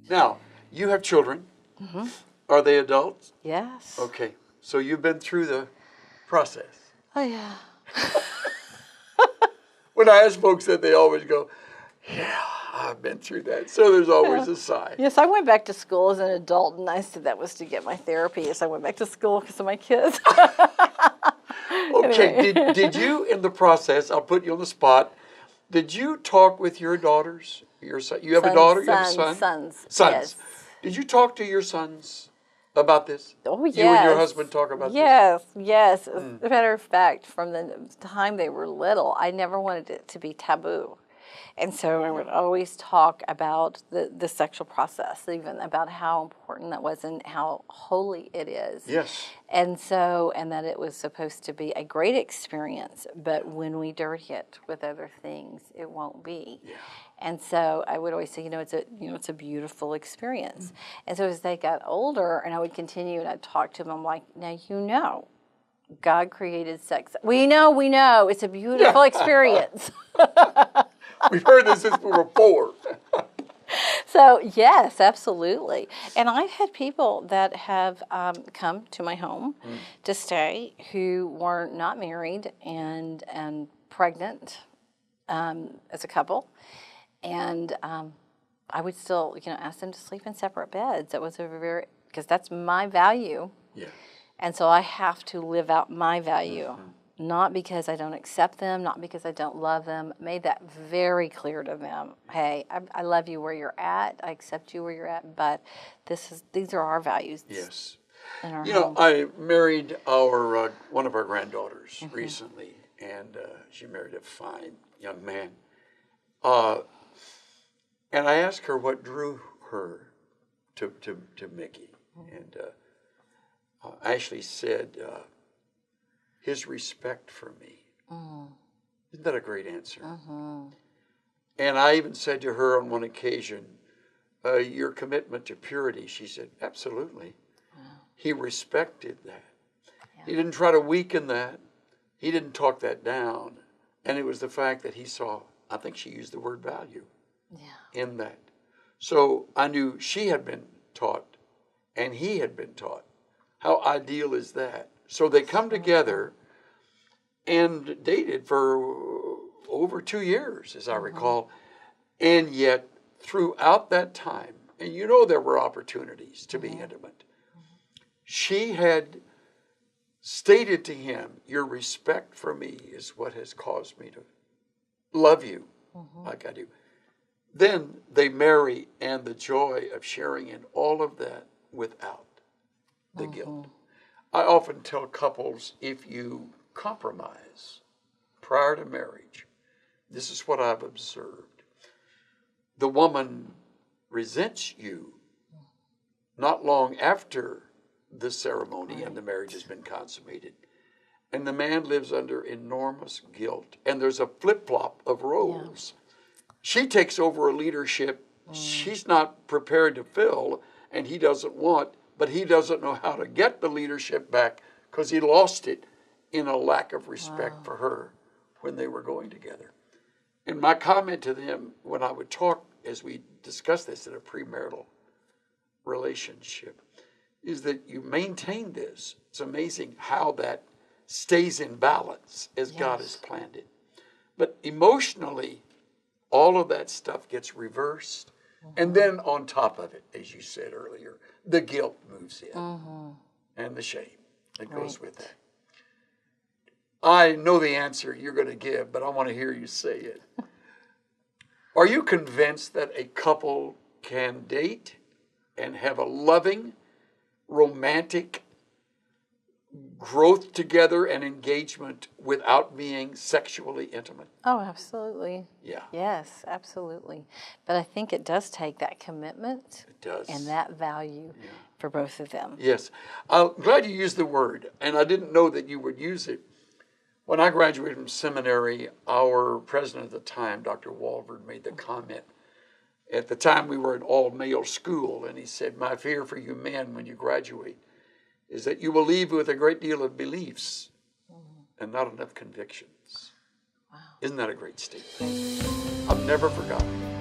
Now, you have children. Mm-hmm. Are they adults? Yes. Okay. So you've been through the process. Oh, yeah. When I ask folks that, they always go, yeah, I've been through that. So there's always a sigh. Yes, I went back to school as an adult, and I said that was to get my therapy. Yes, I went back to school because of my kids. Okay, Anyway. did you, in the process, I'll put you on the spot, did you talk with your daughters? Your son, you have a daughter? You have a son? Sons. Sons. Yes. Did you talk to your sons about this? Oh, yes. You and your husband talk about yes, Yes, As a matter of fact, from the time they were little, I never wanted it to be taboo. And so I would always talk about the sexual process, even about how important that was and how holy it is. Yes. And so, and that it was supposed to be a great experience, but when we dirty it with other things, it won't be. Yeah. And so I would always say, it's a beautiful experience. And so as they got older, and I would continue and I'd talk to them, I'm like, now God created sex. We know, it's a beautiful experience. We've heard this since we were 4. So, yes, absolutely. And I've had people that have come to my home to stay who were not married and pregnant as a couple. And I would still, ask them to sleep in separate beds. That was because that's my value. Yeah. And so I have to live out my value. Not because I don't accept them, not because I don't love them. Made that very clear to them. Hey, I love you where you're at. I accept you where you're at, but these are our values. Yes. In our You know, home. I married one of our granddaughters recently, and she married a fine young man. And I asked her what drew her to Mickey, and Ashley said, his respect for me. Isn't that a great answer? And I even said to her on one occasion, your commitment to purity, she said, absolutely. He respected that. Yeah. He didn't try to weaken that. He didn't talk that down. And it was the fact that he saw, I think she used the word value in that. So I knew she had been taught and he had been taught. How ideal is that? So they come together and dated for over 2 years, as I recall. And yet, throughout that time, and there were opportunities to be intimate, she had stated to him, your respect for me is what has caused me to love you like I do. Then they marry, and the joy of sharing in all of that without the guilt. I often tell couples, if you compromise prior to marriage, this is what I've observed. The woman resents you not long after the ceremony and the marriage has been consummated. And the man lives under enormous guilt. And there's a flip-flop of roles. Yeah. She takes over a leadership she's not prepared to fill, and he doesn't want, but he doesn't know how to get the leadership back because he lost it in a lack of respect for her when they were going together. And my comment to them when I would talk, as we discuss this in a premarital relationship, is that you maintain this. It's amazing how that stays in balance as God has planned it. But emotionally, all of that stuff gets reversed. And then on top of it, as you said earlier, the guilt moves in and the shame that goes with that. I know the answer you're going to give, but I want to hear you say it. Are you convinced that a couple can date and have a loving, romantic growth together and engagement without being sexually intimate? Oh, absolutely. Yeah. Yes, absolutely. But I think it does take that commitment. It does. And that value for both of them. Yes. I'm glad you used the word, and I didn't know that you would use it. When I graduated from seminary, our president at the time, Dr. Walford, made the comment. At the time, we were an all-male school, and he said, my fear for you men when you graduate is that you will leave with a great deal of beliefs and not enough convictions. Wow. Isn't that a great statement? I've never forgotten.